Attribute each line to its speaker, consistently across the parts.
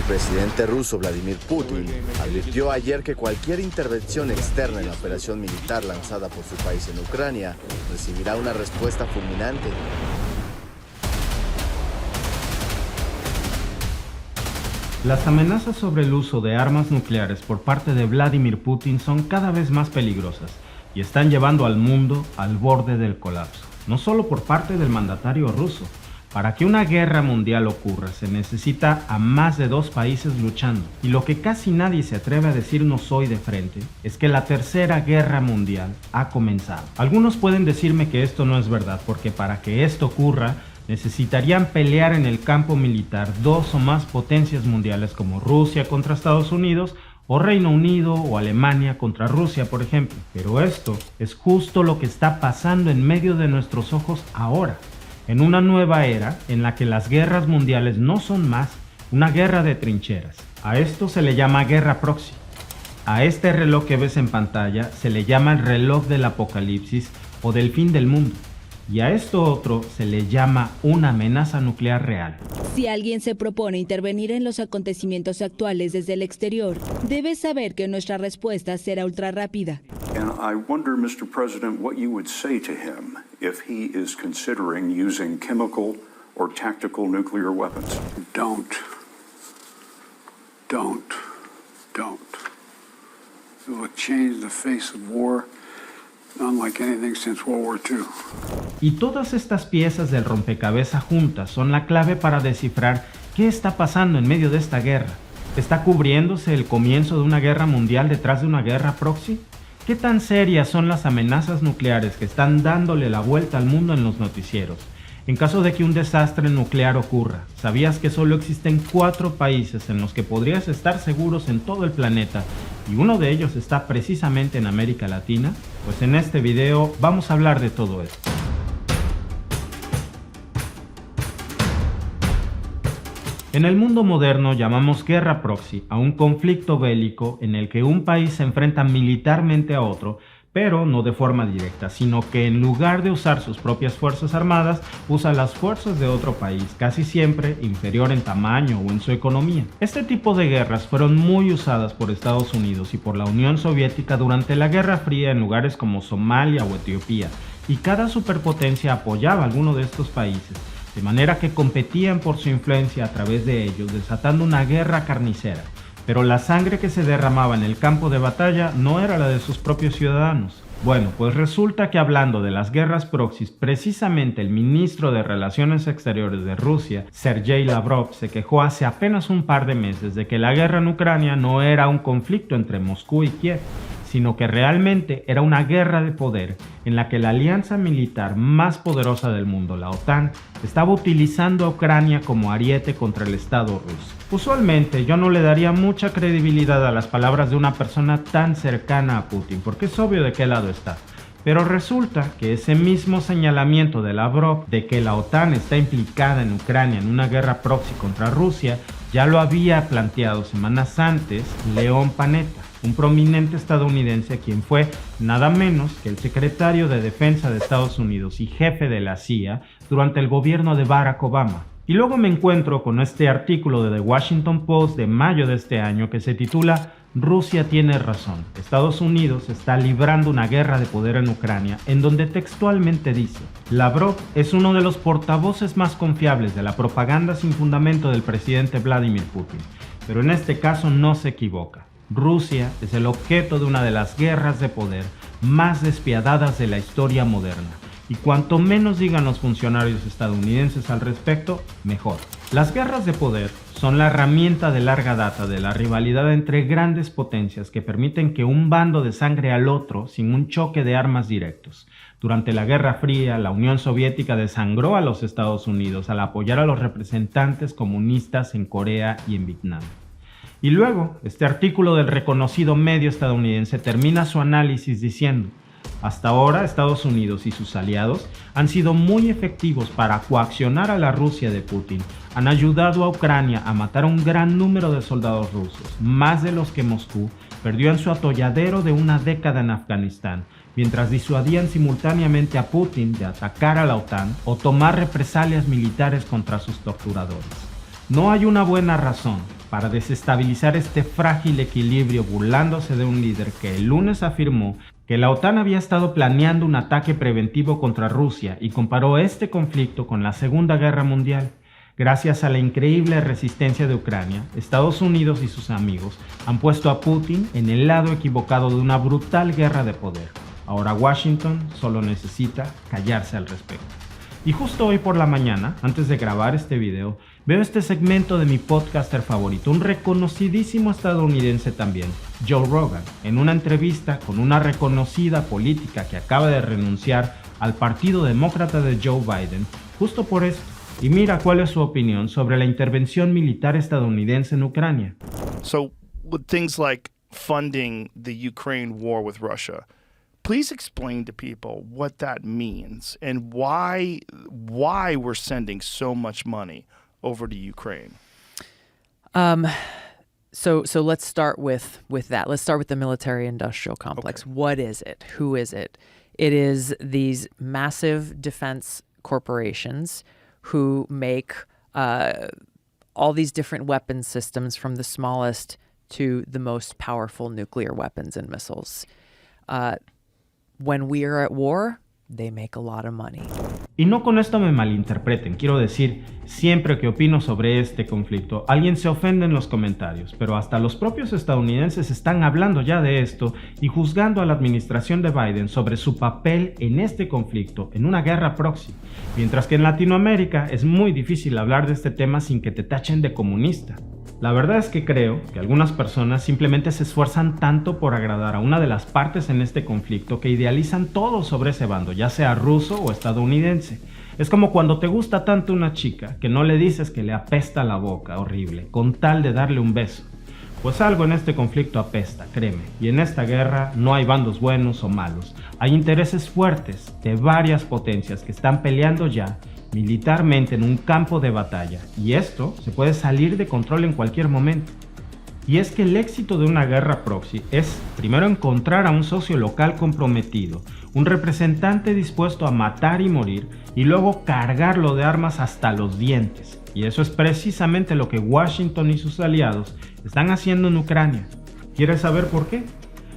Speaker 1: presidente ruso Vladimir Putin advirtió ayer que cualquier intervención externa en la operación militar lanzada por su país en Ucrania recibirá una respuesta fulminante.
Speaker 2: Las amenazas sobre el uso de armas nucleares por parte de Vladimir Putin son cada vez más peligrosas y están llevando al mundo al borde del colapso, no solo por parte del mandatario ruso. Para que una guerra mundial ocurra se necesita a más de 2 países luchando, y lo que casi nadie se atreve a decirnos hoy de frente es que la tercera guerra mundial ha comenzado. Algunos pueden decirme que esto no es verdad, porque para que esto ocurra necesitarían pelear en el campo militar 2 o más potencias mundiales como Rusia contra Estados Unidos o Reino Unido o Alemania contra Rusia, por ejemplo. Pero esto es justo lo que está pasando en medio de nuestros ojos ahora, en una nueva era en la que las guerras mundiales no son más una guerra de trincheras. A esto se le llama guerra proxy. A este reloj que ves en pantalla se le llama el reloj del apocalipsis o del fin del mundo. Y a esto otro se le llama una amenaza nuclear real.
Speaker 3: Si alguien se propone intervenir en los acontecimientos actuales desde el exterior, debe saber que nuestra respuesta será ultra rápida.
Speaker 4: And I wonder, Mr. President, what you would say to him if he is considering using chemical or tactical nuclear weapons.
Speaker 5: Don't. It will change the face of war, unlike anything since World War II.
Speaker 2: Y todas estas piezas del rompecabezas juntas son la clave para descifrar qué está pasando en medio de esta guerra. ¿Está cubriéndose el comienzo de una guerra mundial detrás de una guerra proxy? ¿Qué tan serias son las amenazas nucleares que están dándole la vuelta al mundo en los noticieros? En caso de que un desastre nuclear ocurra, ¿sabías que solo existen 4 países en los que podrías estar seguros en todo el planeta y uno de ellos está precisamente en América Latina? Pues en este video vamos a hablar de todo esto. En el mundo moderno llamamos guerra proxy a un conflicto bélico en el que un país se enfrenta militarmente a otro, pero no de forma directa, sino que en lugar de usar sus propias fuerzas armadas, usa las fuerzas de otro país, casi siempre inferior en tamaño o en su economía. Este tipo de guerras fueron muy usadas por Estados Unidos y por la Unión Soviética durante la Guerra Fría en lugares como Somalia o Etiopía, y cada superpotencia apoyaba a alguno de estos países, de manera que competían por su influencia a través de ellos, desatando una guerra carnicera. Pero la sangre que se derramaba en el campo de batalla no era la de sus propios ciudadanos. Bueno, pues resulta que hablando de las guerras proxies, precisamente el ministro de Relaciones Exteriores de Rusia, Sergei Lavrov, se quejó hace apenas un par de meses de que la guerra en Ucrania no era un conflicto entre Moscú y Kiev, sino que realmente era una guerra de poder en la que la alianza militar más poderosa del mundo, la OTAN, estaba utilizando a Ucrania como ariete contra el Estado ruso. Usualmente yo no le daría mucha credibilidad a las palabras de una persona tan cercana a Putin, porque es obvio de qué lado está. Pero resulta que ese mismo señalamiento de Lavrov de que la OTAN está implicada en Ucrania en una guerra proxy contra Rusia, ya lo había planteado semanas antes Leon Panetta, un prominente estadounidense quien fue nada menos que el secretario de Defensa de Estados Unidos y jefe de la CIA durante el gobierno de Barack Obama. Y luego me encuentro con este artículo de The Washington Post de mayo de este año que se titula Rusia tiene razón, Estados Unidos está librando una guerra de poder en Ucrania, en donde textualmente dice: Lavrov es uno de los portavoces más confiables de la propaganda sin fundamento del presidente Vladimir Putin, pero en este caso no se equivoca. Rusia es el objeto de una de las guerras de poder más despiadadas de la historia moderna, y cuanto menos digan los funcionarios estadounidenses al respecto, mejor. Las guerras de poder son la herramienta de larga data de la rivalidad entre grandes potencias que permiten que un bando desangre al otro sin un choque de armas directos. Durante la Guerra Fría, la Unión Soviética desangró a los Estados Unidos al apoyar a los representantes comunistas en Corea y en Vietnam. Y luego, este artículo del reconocido medio estadounidense termina su análisis diciendo: hasta ahora, Estados Unidos y sus aliados han sido muy efectivos para coaccionar a la Rusia de Putin. Han ayudado a Ucrania a matar a un gran número de soldados rusos, más de los que Moscú perdió en su atolladero de una década en Afganistán, mientras disuadían simultáneamente a Putin de atacar a la OTAN o tomar represalias militares contra sus torturadores. No hay una buena razón, para desestabilizar este frágil equilibrio, burlándose de un líder que el lunes afirmó que la OTAN había estado planeando un ataque preventivo contra Rusia y comparó este conflicto con la Segunda Guerra Mundial. Gracias a la increíble resistencia de Ucrania, Estados Unidos y sus amigos han puesto a Putin en el lado equivocado de una brutal guerra de poder. Ahora Washington solo necesita callarse al respecto. Y justo hoy por la mañana, antes de grabar este video, veo este segmento de mi podcaster favorito, un reconocidísimo estadounidense también, Joe Rogan, en una entrevista con una reconocida política que acaba de renunciar al Partido Demócrata de Joe Biden, justo por esto. Y mira cuál es su opinión sobre la intervención militar estadounidense en Ucrania.
Speaker 6: So, with things like funding the Ukraine war with Russia, please explain to people what that means and why we're sending so much money over to Ukraine.
Speaker 7: So let's start with that. Let's start with the military-industrial complex. Okay. What is it? Who is it? It is these massive defense corporations who make all these different weapon systems, from the smallest to the most powerful nuclear weapons and missiles. When we are at war, they make a lot of money.
Speaker 2: Y no con esto me malinterpreten, quiero decir, siempre que opino sobre este conflicto, alguien se ofende en los comentarios, pero hasta los propios estadounidenses están hablando ya de esto y juzgando a la administración de Biden sobre su papel en este conflicto, en una guerra proxy, mientras que en Latinoamérica es muy difícil hablar de este tema sin que te tachen de comunista. La verdad es que creo que algunas personas simplemente se esfuerzan tanto por agradar a una de las partes en este conflicto que idealizan todo sobre ese bando, ya sea ruso o estadounidense. Es como cuando te gusta tanto una chica que no le dices que le apesta la boca horrible, con tal de darle un beso. Pues algo en este conflicto apesta, créeme, y en esta guerra no hay bandos buenos o malos. Hay intereses fuertes de varias potencias que están peleando ya militarmente en un campo de batalla, y esto se puede salir de control en cualquier momento. Y es que el éxito de una guerra proxy es primero encontrar a un socio local comprometido, un representante dispuesto a matar y morir, y luego cargarlo de armas hasta los dientes. Y eso es precisamente lo que Washington y sus aliados están haciendo en Ucrania. ¿Quieres saber por qué?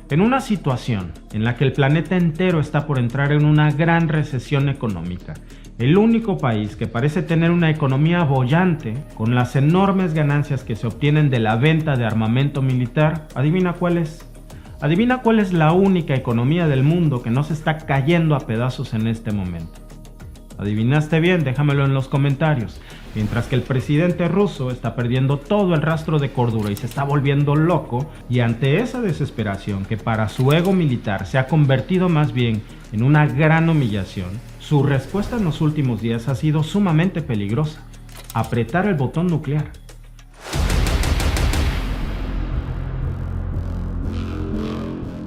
Speaker 2: En una situación en la que el planeta entero está por entrar en una gran recesión económica, el único país que parece tener una economía boyante, con las enormes ganancias que se obtienen de la venta de armamento militar, ¿adivina cuál es? Adivina cuál es la única economía del mundo que no se está cayendo a pedazos en este momento. ¿Adivinaste bien? Déjamelo en los comentarios. Mientras que el presidente ruso está perdiendo todo el rastro de cordura y se está volviendo loco, y ante esa desesperación que para su ego militar se ha convertido más bien en una gran humillación, su respuesta en los últimos días ha sido sumamente peligrosa: apretar el botón nuclear.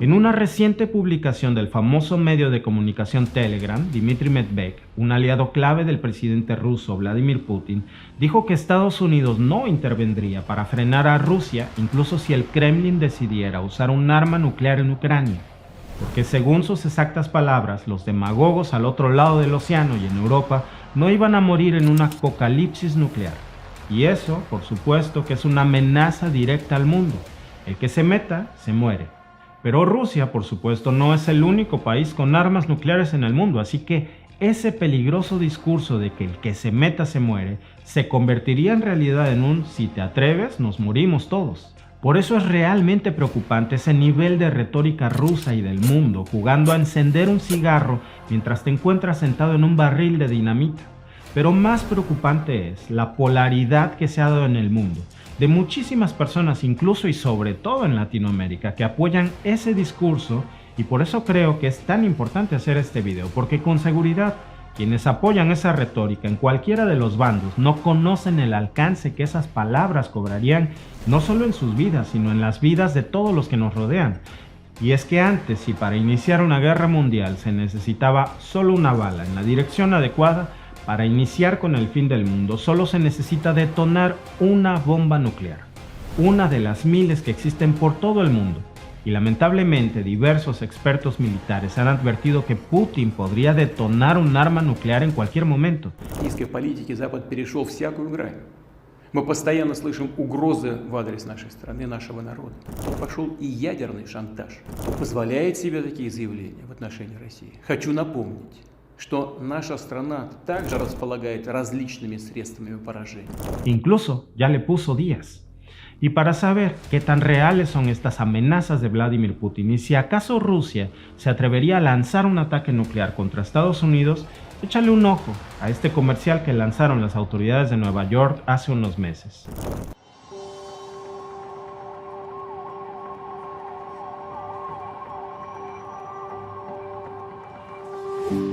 Speaker 2: En una reciente publicación del famoso medio de comunicación Telegram, Dmitry Medvedev, un aliado clave del presidente ruso Vladimir Putin, dijo que Estados Unidos no intervendría para frenar a Rusia, incluso si el Kremlin decidiera usar un arma nuclear en Ucrania. Porque según sus exactas palabras, los demagogos al otro lado del océano y en Europa no iban a morir en un apocalipsis nuclear. Y eso, por supuesto, que es una amenaza directa al mundo. El que se meta, se muere. Pero Rusia, por supuesto, no es el único país con armas nucleares en el mundo, así que ese peligroso discurso de que el que se meta se muere, se convertiría en realidad en un "si te atreves, nos morimos todos". Por eso es realmente preocupante ese nivel de retórica rusa y del mundo, jugando a encender un cigarro mientras te encuentras sentado en un barril de dinamita. Pero más preocupante es la polaridad que se ha dado en el mundo, de muchísimas personas, incluso y sobre todo en Latinoamérica, que apoyan ese discurso, y por eso creo que es tan importante hacer este video, porque con seguridad quienes apoyan esa retórica en cualquiera de los bandos no conocen el alcance que esas palabras cobrarían, no solo en sus vidas, sino en las vidas de todos los que nos rodean. Y es que antes, si para iniciar una guerra mundial se necesitaba solo una bala en la dirección adecuada, para iniciar con el fin del mundo solo se necesita detonar una bomba nuclear, una de las miles que existen por todo el mundo. Y lamentablemente diversos expertos militares han advertido que Putin podría detonar un arma nuclear en cualquier momento.
Speaker 8: Российской политики Запад перешел всякую грань. Мы постоянно слышим угрозы в адрес нашей страны, нашего народа. Пошел и ядерный шантаж. Кто позволяет себе такие заявления в отношении России? Хочу напомнить, что наша страна также располагает различными средствами поражения.
Speaker 2: Incluso ya le puso días. Y para saber qué tan reales son estas amenazas de Vladimir Putin y si acaso Rusia se atrevería a lanzar un ataque nuclear contra Estados Unidos, échale un ojo a este comercial que lanzaron las autoridades de Nueva York hace unos meses.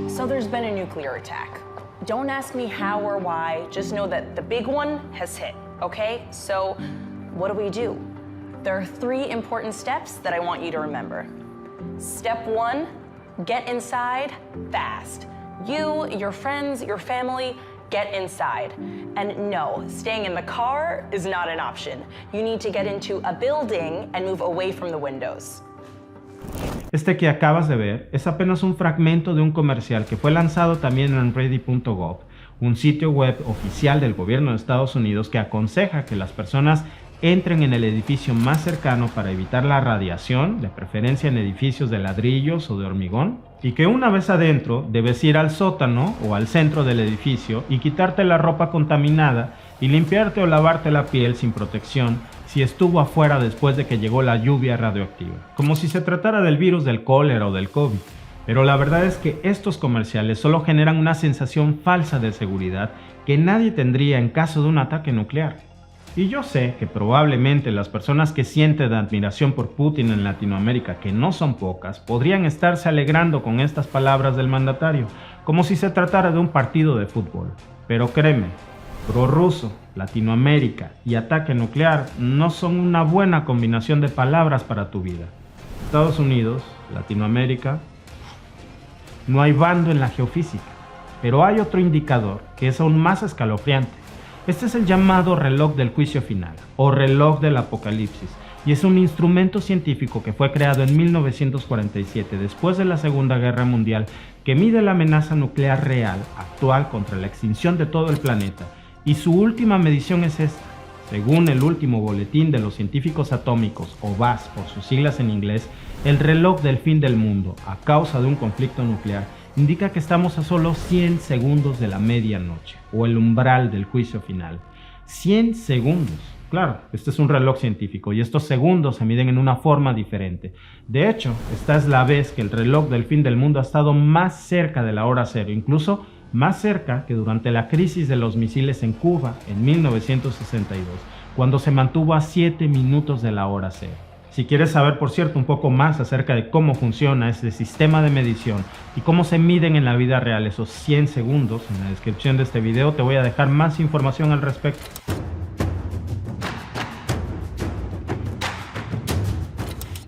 Speaker 9: So there's been a nuclear attack. Don't ask me how or why, just know that the big one has hit, okay? So what do? There are 3 important steps that I want you to remember. Step 1, get inside fast. You, your friends, your family, get inside. And no, staying in the car is not an option. You need to get into a building and move away from the windows.
Speaker 2: Este que acabas de ver es apenas un fragmento de un comercial que fue lanzado también en Ready.gov, un sitio web oficial del gobierno de Estados Unidos que aconseja que las personas entren en el edificio más cercano para evitar la radiación, de preferencia en edificios de ladrillos o de hormigón, y que una vez adentro debes ir al sótano o al centro del edificio y quitarte la ropa contaminada y limpiarte o lavarte la piel sin protección si estuvo afuera después de que llegó la lluvia radioactiva, como si se tratara del virus del cólera o del COVID. Pero la verdad es que estos comerciales solo generan una sensación falsa de seguridad que nadie tendría en caso de un ataque nuclear. Y yo sé que probablemente las personas que sienten admiración por Putin en Latinoamérica, que no son pocas, podrían estarse alegrando con estas palabras del mandatario, como si se tratara de un partido de fútbol. Pero créeme, prorruso, Latinoamérica y ataque nuclear no son una buena combinación de palabras para tu vida. Estados Unidos, Latinoamérica, no hay bando en la geofísica, pero hay otro indicador que es aún más escalofriante. Este es el llamado reloj del juicio final, o reloj del apocalipsis, y es un instrumento científico que fue creado en 1947, después de la Segunda Guerra Mundial, que mide la amenaza nuclear real, actual, contra la extinción de todo el planeta, y su última medición es esta. Según el último boletín de los científicos atómicos, o VAS por sus siglas en inglés, el reloj del fin del mundo, a causa de un conflicto nuclear, indica que estamos a solo 100 segundos de la medianoche, o el umbral del juicio final. 100 segundos. Claro, este es un reloj científico y estos segundos se miden en una forma diferente. De hecho, esta es la vez que el reloj del fin del mundo ha estado más cerca de la hora cero, incluso más cerca que durante la crisis de los misiles en Cuba en 1962, cuando se mantuvo a 7 minutos de la hora cero. Si quieres saber, por cierto, un poco más acerca de cómo funciona este sistema de medición y cómo se miden en la vida real esos 100 segundos, en la descripción de este video te voy a dejar más información al respecto.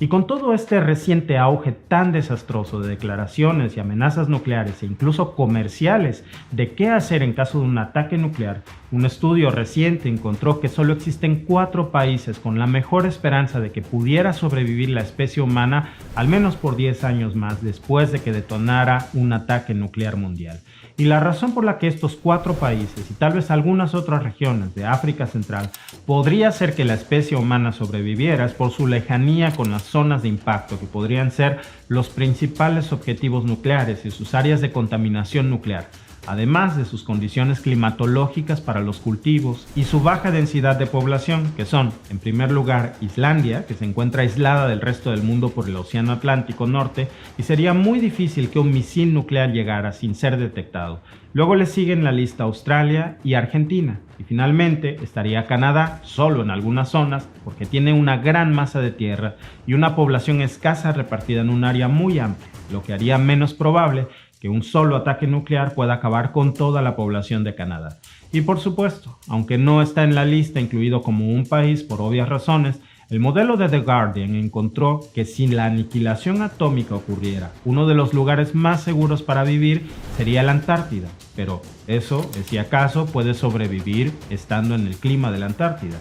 Speaker 2: Y con todo este reciente auge tan desastroso de declaraciones y amenazas nucleares e incluso comerciales de qué hacer en caso de un ataque nuclear, un estudio reciente encontró que solo existen 4 países con la mejor esperanza de que pudiera sobrevivir la especie humana al menos por 10 años más después de que detonara un ataque nuclear mundial. Y la razón por la que estos 4 países y tal vez algunas otras regiones de África Central podría ser que la especie humana sobreviviera es por su lejanía con las zonas de impacto que podrían ser los principales objetivos nucleares y sus áreas de contaminación nuclear, además de sus condiciones climatológicas para los cultivos y su baja densidad de población, que son, en primer lugar, Islandia, que se encuentra aislada del resto del mundo por el Océano Atlántico Norte y sería muy difícil que un misil nuclear llegara sin ser detectado. Luego le siguen la lista Australia y Argentina, y finalmente estaría Canadá, solo en algunas zonas, porque tiene una gran masa de tierra y una población escasa repartida en un área muy amplia, lo que haría menos probable que un solo ataque nuclear pueda acabar con toda la población de Canadá. Y por supuesto, aunque no está en la lista incluido como un país por obvias razones, el modelo de The Guardian encontró que si la aniquilación atómica ocurriera, uno de los lugares más seguros para vivir sería la Antártida. Pero eso es si acaso puede sobrevivir estando en el clima de la Antártida.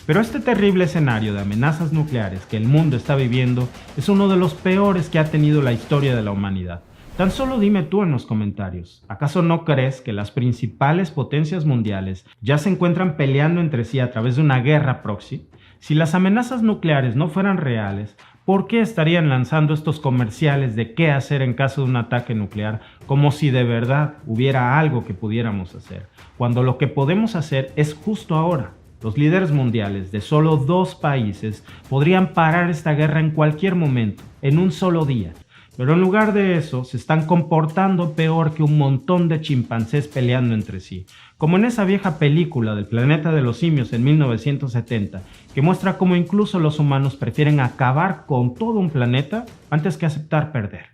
Speaker 2: Pero este terrible escenario de amenazas nucleares que el mundo está viviendo es uno de los peores que ha tenido la historia de la humanidad. Tan solo dime tú en los comentarios, ¿acaso no crees que las principales potencias mundiales ya se encuentran peleando entre sí a través de una guerra proxy? Si las amenazas nucleares no fueran reales, ¿por qué estarían lanzando estos comerciales de qué hacer en caso de un ataque nuclear como si de verdad hubiera algo que pudiéramos hacer? Cuando lo que podemos hacer es justo ahora. Los líderes mundiales de solo 2 países podrían parar esta guerra en cualquier momento, en un solo día. Pero en lugar de eso, se están comportando peor que un montón de chimpancés peleando entre sí. Como en esa vieja película del Planeta de los Simios en 1970, que muestra cómo incluso los humanos prefieren acabar con todo un planeta antes que aceptar perder.